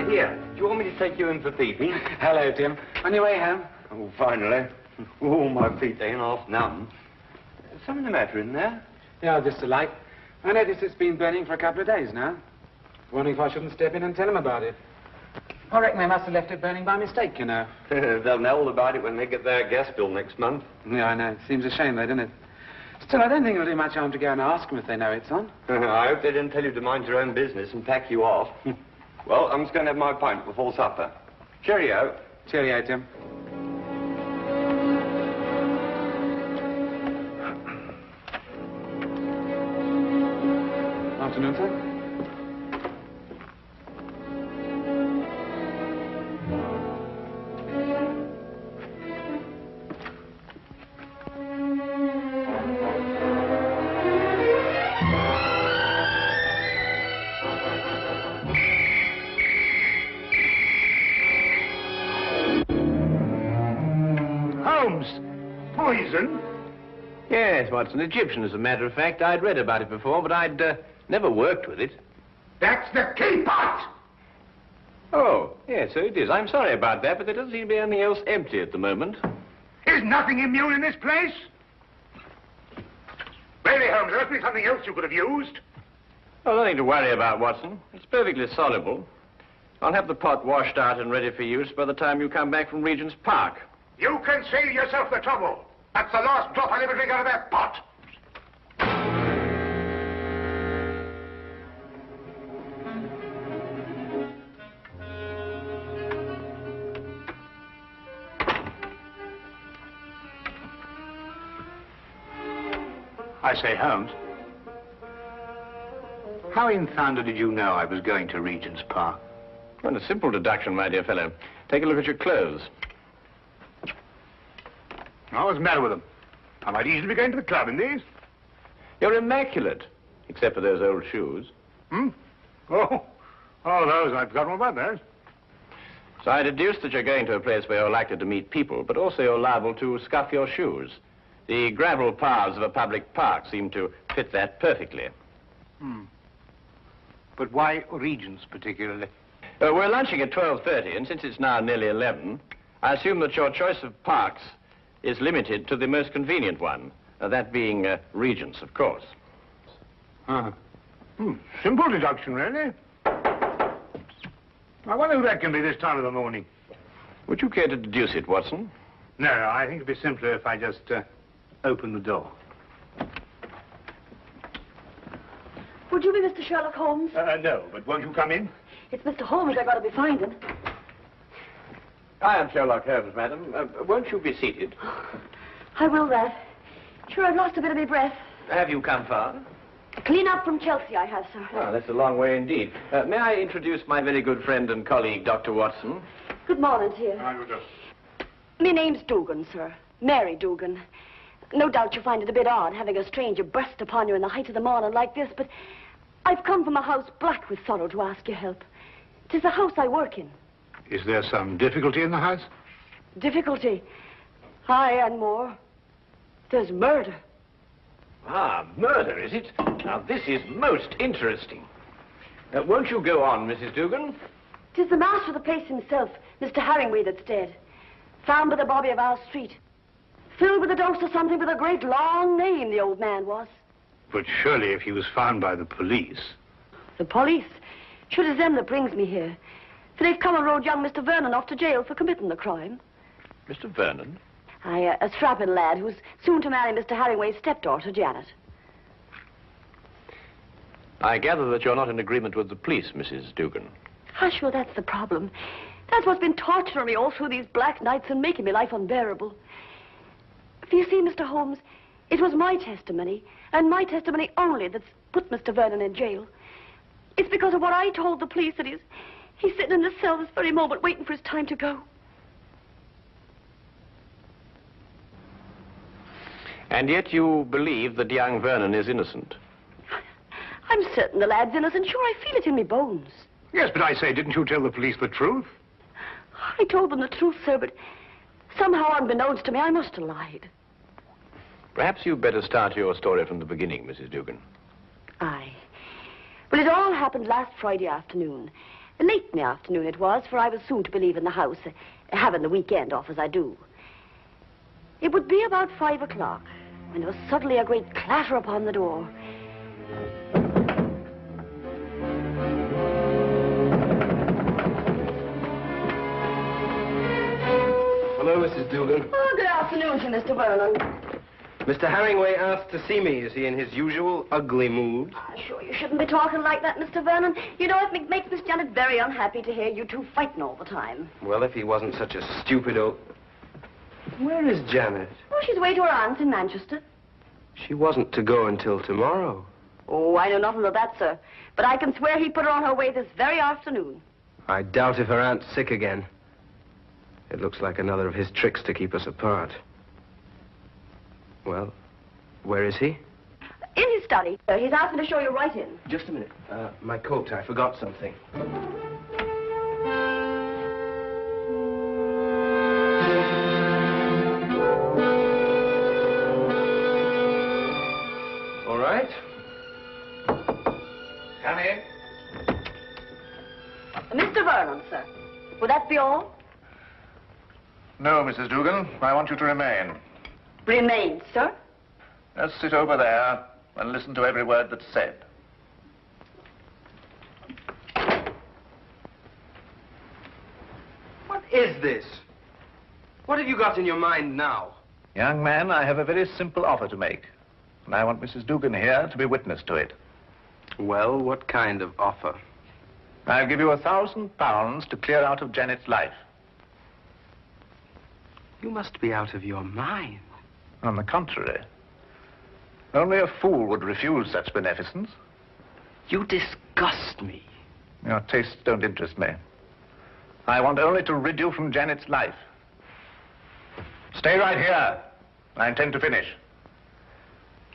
Here. Do you want me to take you in for peeping? Hello, Tim. On your way home? Oh, finally. Oh, my feet, they ain't half numb. Something the matter in there? Yeah, just a light. I noticed it's been burning for a couple of days now. Wondering if I shouldn't step in and tell them about it. I reckon they must have left it burning by mistake, you know. They'll know all about it when they get their gas bill next month. Yeah, I know. It seems a shame, though, doesn't it? Still, I don't think it'll do much harm to go and ask them if they know it's on. I hope they didn't tell you to mind your own business and pack you off. Well, I'm just going to have my pint before supper. Cheerio. Cheerio, Tim. Afternoon, sir. Holmes, poison? Yes, Watson, Egyptian, as a matter of fact. I'd read about it before, but I'd never worked with it. That's the key pot! Oh, yes, so it is. I'm sorry about that, but there doesn't seem to be anything else empty at the moment. Is nothing immune in this place? Really, Holmes, there must be something else you could have used. Oh, nothing to worry about, Watson. It's perfectly soluble. I'll have the pot washed out and ready for use by the time you come back from Regent's Park. You can save yourself the trouble. That's the last drop I'll ever drink out of that pot. I say, Holmes, how in thunder did you know I was going to Regent's Park? Well, a simple deduction, my dear fellow. Take a look at your clothes. Oh, what's the matter with them? I might easily be going to the club in these. You're immaculate, except for those old shoes. Hmm? Oh, those. I've forgotten all about those. So I deduce that you're going to a place where you're likely to meet people, but also you're liable to scuff your shoes. The gravel paths of a public park seem to fit that perfectly. But why Regent's particularly? We're lunching at 12:30, and since it's now nearly 11, I assume that your choice of parks is limited to the most convenient one, that being Regent's, of course. Simple deduction, really. I wonder who that can be this time of the morning. Would you care to deduce it, Watson? No, I think it'd be simpler if I just open the door. Would you be Mr. Sherlock Holmes? No, but won't you come in? It's Mr. Holmes I got to be finding. I am Sherlock Holmes, madam. Won't you be seated? I will that. Sure, I've lost a bit of my breath. Have you come far? Clean up from Chelsea, I have, sir. Well, that's a long way indeed. May I introduce my very good friend and colleague, Dr. Watson? Good morning to you. I would My name's Dugan, sir. Mary Dugan. No doubt you find it a bit odd having a stranger burst upon you in the height of the morning like this, but I've come from a house black with sorrow to ask your help. 'Tis the house I work in. Is there some difficulty in the house? Difficulty? Aye, and more. There's murder. Ah, murder, is it? Now, this is most interesting. Won't you go on, Mrs. Dugan? 'Tis the master of the place himself, Mr. Harringway, that's dead. Found by the bobby of our street. Filled with a dose of something with a great long name, the old man was. But surely if he was found by the police... The police? Sure, it's them that brings me here. For they've come and rode young Mr. Vernon off to jail for committing the crime. Mr. Vernon? Aye, a strapping lad who's soon to marry Mr. Harringway's stepdaughter, Janet. I gather that you're not in agreement with the police, Mrs. Dugan. Ah, sure, that's the problem. That's what's been torturing me all through these black nights and making my life unbearable. For you see, Mr. Holmes, it was my testimony, and my testimony only, that's put Mr. Vernon in jail. It's because of what I told the police that he's sitting in the cell this very moment waiting for his time to go. And yet you believe that young Vernon is innocent. I'm certain the lad's innocent. Sure, I feel it in me bones. Yes, but I say, didn't you tell the police the truth? I told them the truth, sir, but somehow, unbeknownst to me, I must have lied. Perhaps you'd better start your story from the beginning, Mrs. Dugan. Aye. Well, it all happened last Friday afternoon. Late in the afternoon it was, for I was soon to be leaving the house, having the weekend off as I do. It would be about 5 o'clock when there was suddenly a great clatter upon the door. Hello, Mrs. Dugan. Oh, good afternoon to Mr. Vernon. Mr. Herringway asked to see me. Is he in his usual ugly mood? Sure, you shouldn't be talking like that, Mr. Vernon. You know, it makes Miss Janet very unhappy to hear you two fighting all the time. Well, if he wasn't such a stupid old... Where is Janet? Oh, she's away to her aunt's in Manchester. She wasn't to go until tomorrow. Oh, I know nothing of that, sir. But I can swear he put her on her way this very afternoon. I doubt if her aunt's sick again. It looks like another of his tricks to keep us apart. Well, where is he? In his study, sir. He's asked me to show you right in. Just a minute. My coat, I forgot something. All right. Come in. Mr. Vernon, sir. Would that be all? No, Mrs. Dugan. I want you to remain. Remain, sir. Just sit over there and listen to every word that's said. What is this? What have you got in your mind now? Young man, I have a very simple offer to make. And I want Mrs. Dugan here to be witness to it. Well, what kind of offer? I'll give you £1,000 to clear out of Janet's life. You must be out of your mind. On the contrary. Only a fool would refuse such beneficence. You disgust me. Your tastes don't interest me. I want only to rid you from Janet's life. Stay right here. I intend to finish.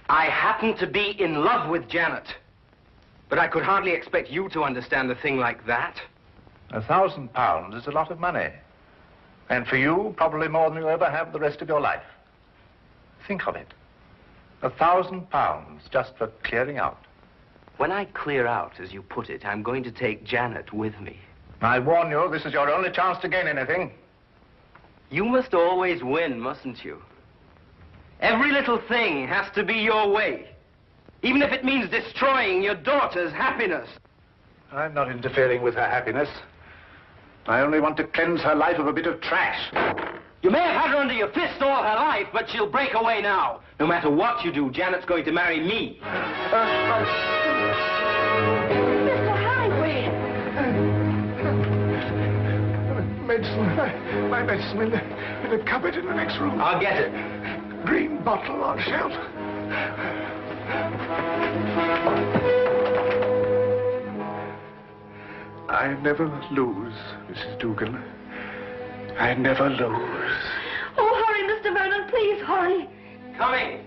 I happen to be in love with Janet. But I could hardly expect you to understand a thing like that. £1,000 is a lot of money. And for you, probably more than you'll ever have the rest of your life. Think of it. £1,000 just for clearing out. When I clear out, as you put it, I'm going to take Janet with me. I warn you, this is your only chance to gain anything. You must always win, mustn't you? Every little thing has to be your way. Even if it means destroying your daughter's happiness. I'm not interfering with her happiness. I only want to cleanse her life of a bit of trash. You may have had her under your fist all her life, but she'll break away now. No matter what you do, Janet's going to marry me. Mr. Herringway! Medicine. My medicine in the cupboard in the next room. I'll get it. Green bottle on shelf. I never lose, Mrs. Dugan. I never lose. Oh, hurry, Mr. Vernon, please, hurry. Coming.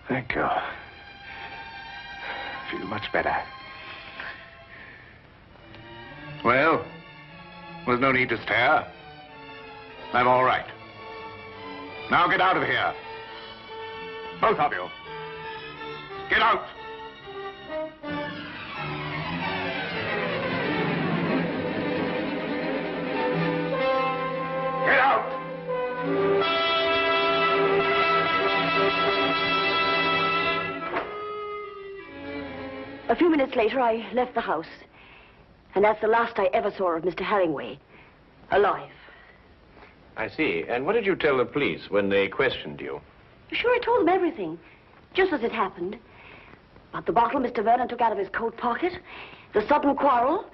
Thank you. Feel much better. Well, there's no need to stare. I'm all right. Now get out of here. Both of you. Get out. Get out. A few minutes later, I left the house. And that's the last I ever saw of Mr. Herringway. Alive. I see. And what did you tell the police when they questioned you? Sure, I told them everything. Just as it happened. About the bottle Mr. Vernon took out of his coat pocket, the sudden quarrel,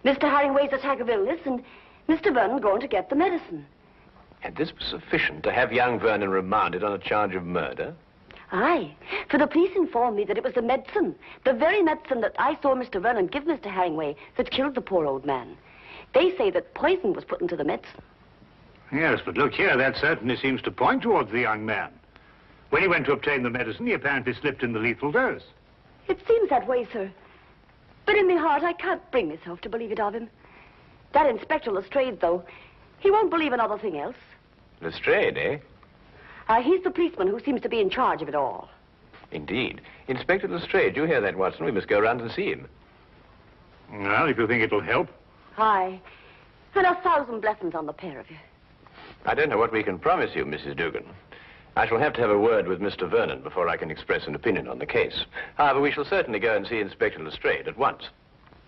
Mr. Herringway's attack of illness, and Mr. Vernon going to get the medicine. And this was sufficient to have young Vernon remanded on a charge of murder? Aye, for the police informed me that it was the medicine, the very medicine that I saw Mr. Vernon give Mr. Herringway, that killed the poor old man. They say that poison was put into the medicine. Yes, but look here, that certainly seems to point towards the young man. When he went to obtain the medicine, he apparently slipped in the lethal dose. It seems that way, sir. But in my heart, I can't bring myself to believe it of him. That Inspector Lestrade, though, he won't believe another thing else. Lestrade, eh? He's the policeman who seems to be in charge of it all. Indeed. Inspector Lestrade, you hear that, Watson? We must go round and see him. Well, if you think it'll help. Aye. And 1,000 blessings on the pair of you. I don't know what we can promise you, Mrs. Dugan. I shall have to have a word with Mr. Vernon before I can express an opinion on the case. However, we shall certainly go and see Inspector Lestrade at once.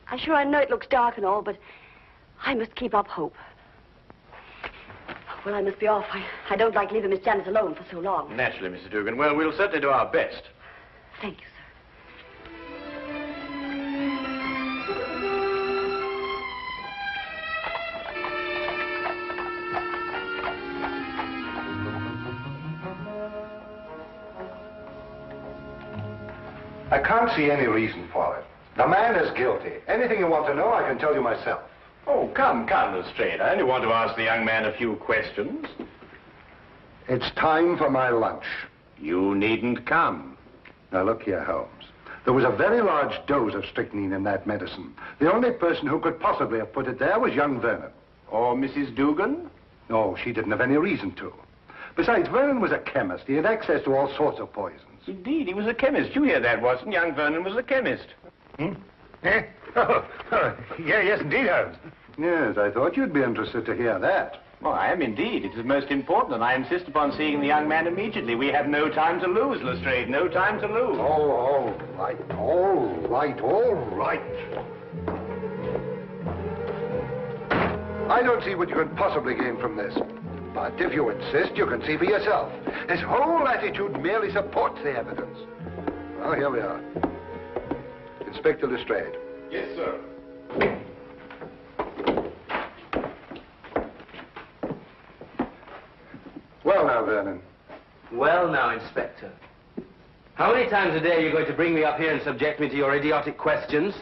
I know it looks dark and all, but I must keep up hope. Well, I must be off. I don't like leaving Miss Janice alone for so long. Naturally, Mrs. Dugan. Well, we'll certainly do our best. Thank you, sir. I can't see any reason for it. The man is guilty. Anything you want to know, I can tell you myself. Oh, come, Lestrade. I only want to ask the young man a few questions. It's time for my lunch. You needn't come. Now, look here, Holmes. There was a very large dose of strychnine in that medicine. The only person who could possibly have put it there was young Vernon. Or Mrs. Dugan? No, she didn't have any reason to. Besides, Vernon was a chemist. He had access to all sorts of poisons. Indeed, he was a chemist. You hear that, Watson? Young Vernon was a chemist. Hmm? Eh? Oh, yes, indeed, Holmes. Yes, I thought you'd be interested to hear that. Well, I am indeed. It is most important, and I insist upon seeing the young man immediately. We have no time to lose, Lestrade. No time to lose. Oh, all right, all right, all right. I don't see what you can possibly gain from this. But if you insist, you can see for yourself. His whole attitude merely supports the evidence. Well, here we are. Inspector Lestrade. Yes, sir. Well now, Vernon. Well now, Inspector. How many times a day are you going to bring me up here and subject me to your idiotic questions?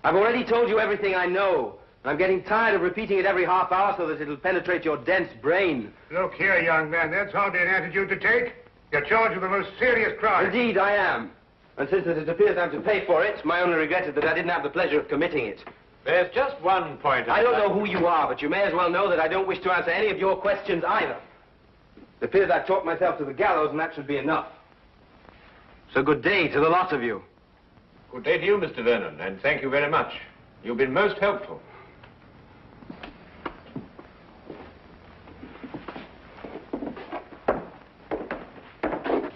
I've already told you everything I know. I'm getting tired of repeating it every half hour so that it'll penetrate your dense brain. Look here, young man, that's hardly an attitude to take. You're charged with the most serious crime. Indeed, I am. And since it appears I'm to pay for it, my only regret is that I didn't have the pleasure of committing it. There's just one point. I don't know who you are, but you may as well know that I don't wish to answer any of your questions either. It appears I've talked myself to the gallows, and that should be enough. So good day to the lot of you. Good day to you, Mr. Vernon, and thank you very much. You've been most helpful.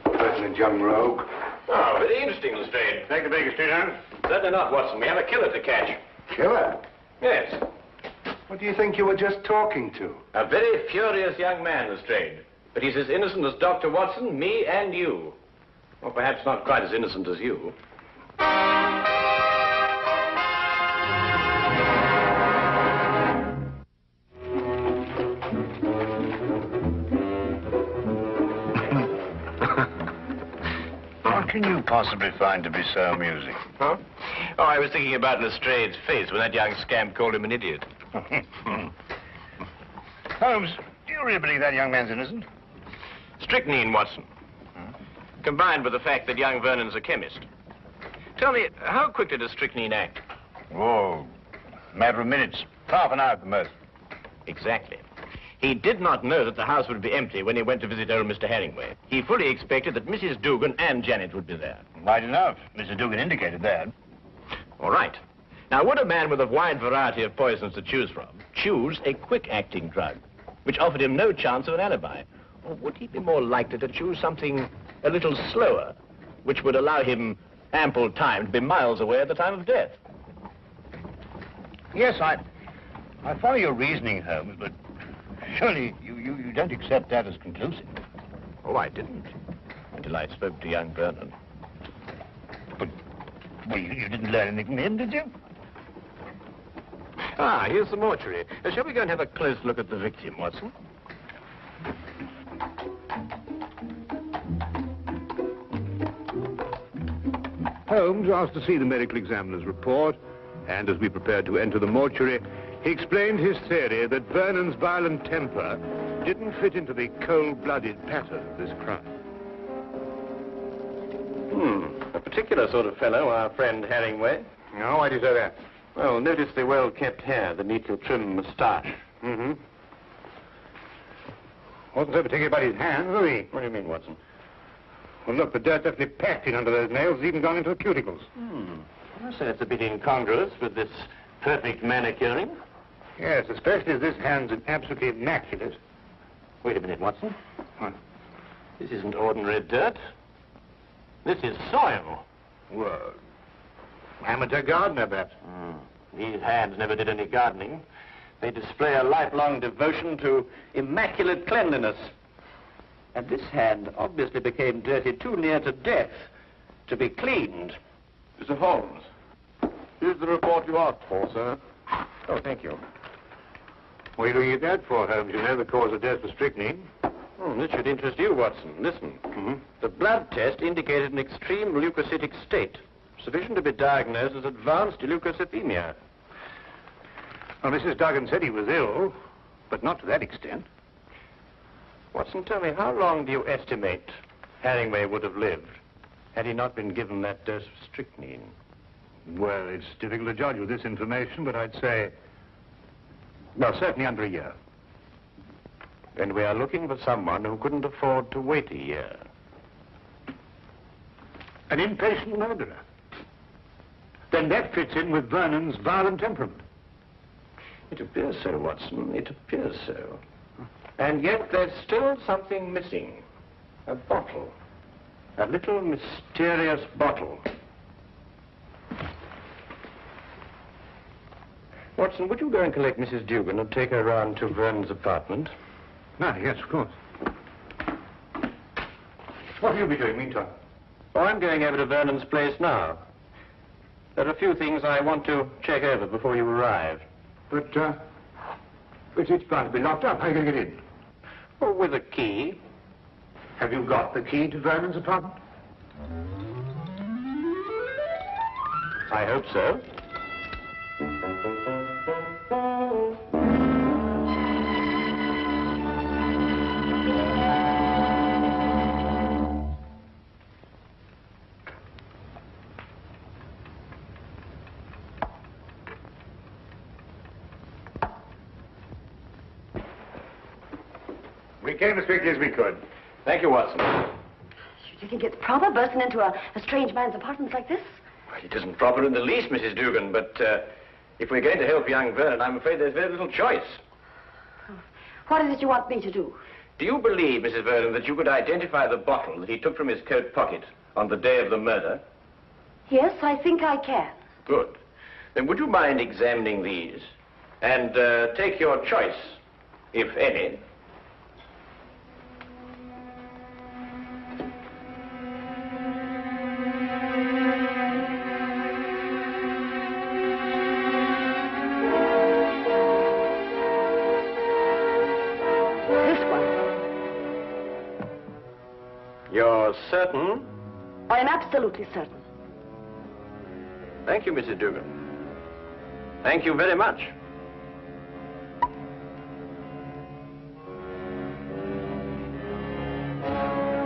President Young Rogue. Oh, very interesting, Lestrade. Take the Baker Street, Holmes. Certainly not, Watson. We have a killer to catch. Killer? Yes. What do you think you were just talking to? A very furious young man, Lestrade. But he's as innocent as Dr. Watson, me, and you. Or perhaps not quite as innocent as you. What can you possibly find to be so amusing? Huh? Oh, I was thinking about Lestrade's face when that young scamp called him an idiot. Holmes, do you really believe that young man's innocent? Strychnine, Watson. Combined with the fact that young Vernon's a chemist. Tell me, how quickly does strychnine act? Oh, matter of minutes. Half an hour at the most. Exactly. He did not know that the house would be empty when he went to visit old Mr. Herringway. He fully expected that Mrs. Dugan and Janet would be there. Right enough. Mr. Dugan indicated that. All right. Now, would a man with a wide variety of poisons to choose from choose a quick-acting drug, which offered him no chance of an alibi? Or would he be more likely to choose something a little slower, which would allow him ample time to be miles away at the time of death? Yes, I follow your reasoning, Holmes, but surely you don't accept that as conclusive. Oh, I didn't, until I spoke to young Vernon. But, well, you didn't learn anything from him, did you? Ah, here's the mortuary. Shall we go and have a close look at the victim, Watson? Holmes asked to see the medical examiner's report, and as we prepared to enter the mortuary, he explained his theory that Vernon's violent temper didn't fit into the cold-blooded pattern of this crime. A particular sort of fellow, our friend Herringway. Oh, why do you say that? Well, notice the well-kept hair, the neatly trimmed moustache. Mm-hmm. Wasn't so particular about his hands, was he? What do you mean, Watson? Well, look, the dirt definitely packed in under those nails. It's even gone into the cuticles. I say it's a bit incongruous with this perfect manicuring. Yes, especially as this hand's absolutely immaculate. Wait a minute, Watson. What? This isn't ordinary dirt. This is soil. Well, amateur gardener, perhaps. These hands never did any gardening. They display a lifelong devotion to immaculate cleanliness. And this hand obviously became dirty too near to death to be cleaned. Mr. Holmes, here's the report you asked for, sir. Oh, thank you. What are you looking at that for, Holmes? You know the cause of death was strychnine. This should interest you, Watson. Listen. The blood test indicated an extreme leukocytic state, sufficient to be diagnosed as advanced leukocythemia. Well, Mrs. Duggan said he was ill, but not to that extent. Watson, tell me, how long do you estimate Herringway would have lived had he not been given that dose of strychnine? Well, it's difficult to judge with this information, but I'd say, well, certainly under a year. Then we are looking for someone who couldn't afford to wait a year. An impatient murderer. Then that fits in with Vernon's violent temperament. It appears so, Watson. It appears so. And yet there's still something missing. A bottle. A little mysterious bottle. Watson, would you go and collect Mrs. Dugan and take her round to Vernon's apartment? Ah, yes, of course. What will you be doing meantime? Oh, I'm going over to Vernon's place now. There are a few things I want to check over before you arrive. But it's bound to be locked up. How are you going to get in? Oh, with a key. Have you got the key to Vernon's apartment? I hope so. We came as quickly as we could. Thank you, Watson. Do you think it's proper bursting into a strange man's apartment like this? Well, it isn't proper in the least, Mrs. Dugan, but if we're going to help young Vernon, I'm afraid there's very little choice. What is it you want me to do? Do you believe, Mrs. Vernon, that you could identify the bottle that he took from his coat pocket on the day of the murder? Yes, I think I can. Good. Then would you mind examining these and take your choice, if any? You're certain? I am absolutely certain. Thank you, Mrs. Dugan. Thank you very much.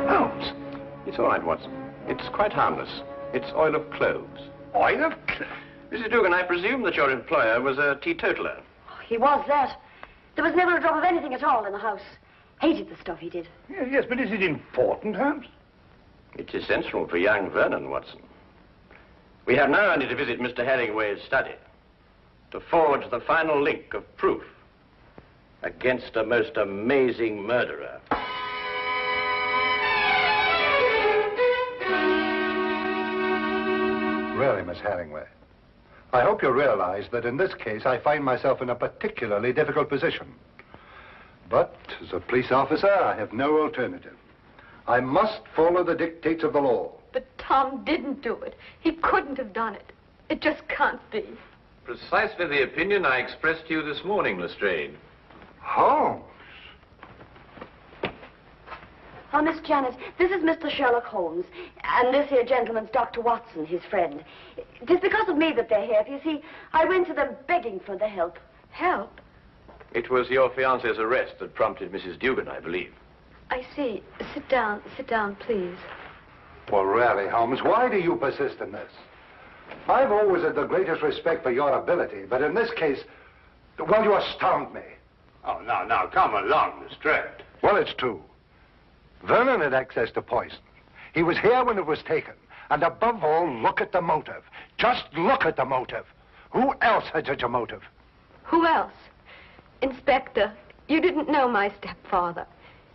Holmes! It's all right, Watson. It's quite harmless. It's oil of cloves. Oil of cloves? Mrs. Dugan, I presume that your employer was a teetotaler. Oh, he was that. There was never a drop of anything at all in the house. Hated the stuff he did. Yes, but is it important, Holmes? It's essential for young Vernon, Watson. We have now only to visit Mr. Herringway's study to forge the final link of proof against a most amazing murderer. Really, Miss Herringway, I hope you realize that in this case I find myself in a particularly difficult position. But as a police officer, I have no alternative. I must follow the dictates of the law. But Tom didn't do it. He couldn't have done it. It just can't be. Precisely the opinion I expressed to you this morning, Lestrade. Holmes? Oh, Miss Janet, this is Mr. Sherlock Holmes, and this here gentleman's Dr. Watson, his friend. It is because of me that they're here. You see, I went to them begging for the help. Help? It was your fiancé's arrest that prompted Mrs. Dugan, I believe. I see. Sit down, please. Well, really, Holmes, why do you persist in this? I've always had the greatest respect for your ability, but in this case, well, you astound me. Oh, now, come along, Lestrade. Well, it's true. Vernon had access to poison. He was here when it was taken. And above all, look at the motive. Just look at the motive. Who else had such a motive? Who else? Inspector, you didn't know my stepfather.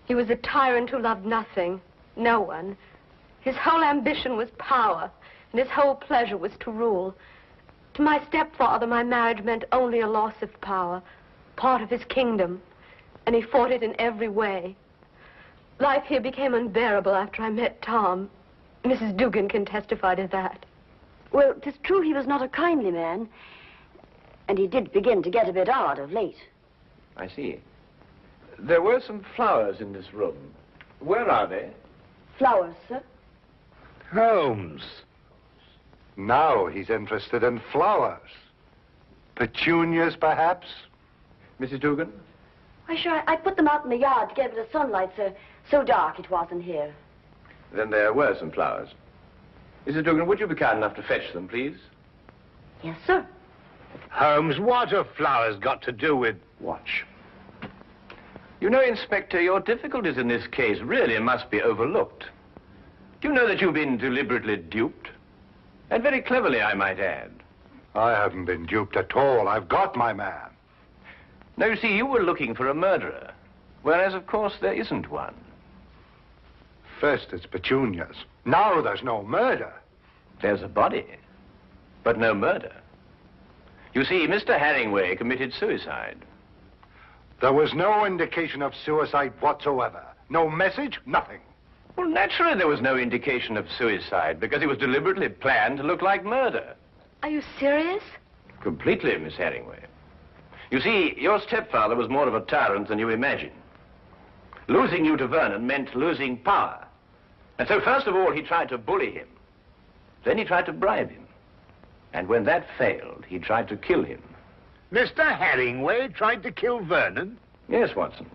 He was a tyrant who loved nothing, no one. His whole ambition was power, and his whole pleasure was to rule. To my stepfather, my marriage meant only a loss of power, part of his kingdom, and he fought it in every way. Life here became unbearable after I met Tom. Mrs. Dugan can testify to that. Well, 'tis true he was not a kindly man, and he did begin to get a bit odd of late. I see. There were some flowers in this room. Where are they? Flowers, sir? Holmes. Now he's interested in flowers. Petunias, perhaps? Mrs. Dugan? Why, sure, I put them out in the yard to get a bit of sunlight, sir. So dark it was in here. Then there were some flowers. Mrs. Dugan, would you be kind enough to fetch them, please? Yes, sir. Holmes, what have flowers got to do with... Watch. You know, Inspector, your difficulties in this case really must be overlooked. Do you know that you've been deliberately duped? And very cleverly, I might add. I haven't been duped at all. I've got my man. Now, you see, you were looking for a murderer, whereas, of course, there isn't one. First it's petunias. Now there's no murder. There's a body, but no murder. You see, Mr. Herringway committed suicide. There was no indication of suicide whatsoever. No message, nothing. Well, naturally there was no indication of suicide, because it was deliberately planned to look like murder. Are you serious? Completely, Miss Herringway. You see, your stepfather was more of a tyrant than you imagine. Losing you to Vernon meant losing power. And so first of all, he tried to bully him. Then he tried to bribe him. And when that failed, he tried to kill him. Mr. Herringway tried to kill Vernon? Yes, Watson.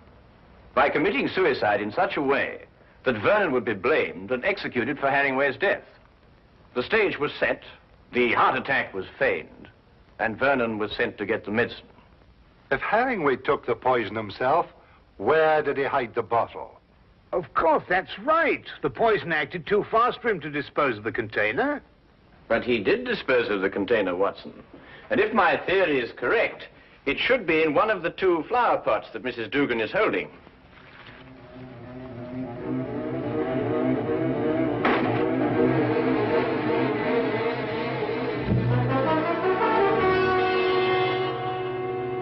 By committing suicide in such a way that Vernon would be blamed and executed for Herringway's death. The stage was set, the heart attack was feigned, and Vernon was sent to get the medicine. If Herringway took the poison himself, where did he hide the bottle? Of course, that's right. The poison acted too fast for him to dispose of the container. But he did dispose of the container, Watson. And if my theory is correct, it should be in one of the two flower pots that Mrs. Dugan is holding.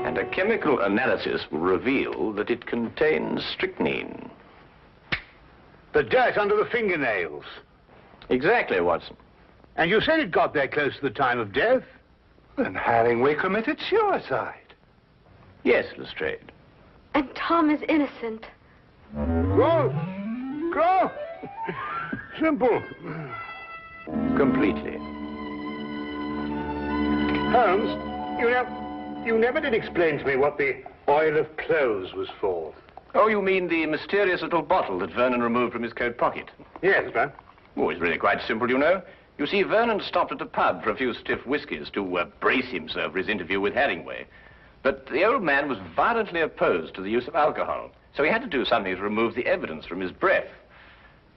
And a chemical analysis will reveal that it contains strychnine. The dirt under the fingernails. Exactly, Watson. And you said it got there close to the time of death? Then Herringway committed suicide. Yes, Lestrade. And Tom is innocent. Go! Go! Simple. Completely. Holmes, you never did explain to me what the oil of clothes was for. Oh, you mean the mysterious little bottle that Vernon removed from his coat pocket? Yes, sir. Oh, it's really quite simple, you know. You see, Vernon stopped at a pub for a few stiff whiskies to brace himself for his interview with Herringway. But the old man was violently opposed to the use of alcohol, so he had to do something to remove the evidence from his breath.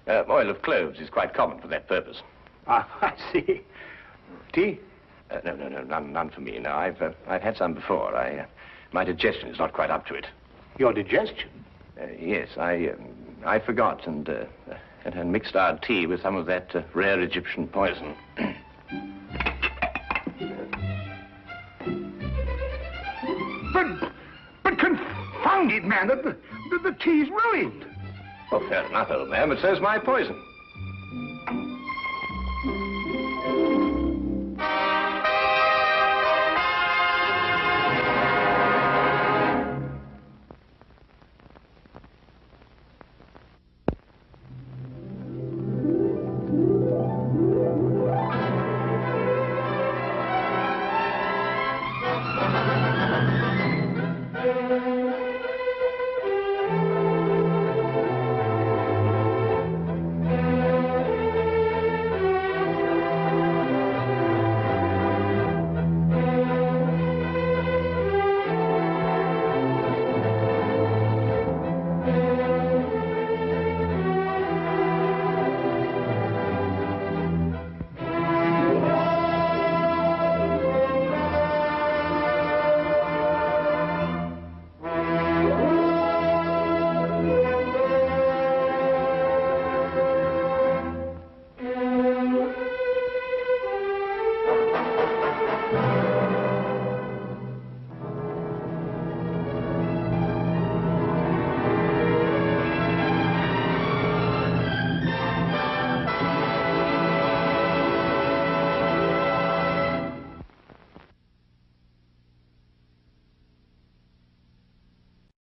Oil of cloves is quite common for that purpose. Ah, I see. Tea? No, none for me. No, I've had some before. My digestion is not quite up to it. Your digestion? Yes, I forgot and mixed our tea with some of that rare Egyptian poison. But confound it, man, the tea's ruined. Oh, fair enough, old man, but so's my poison.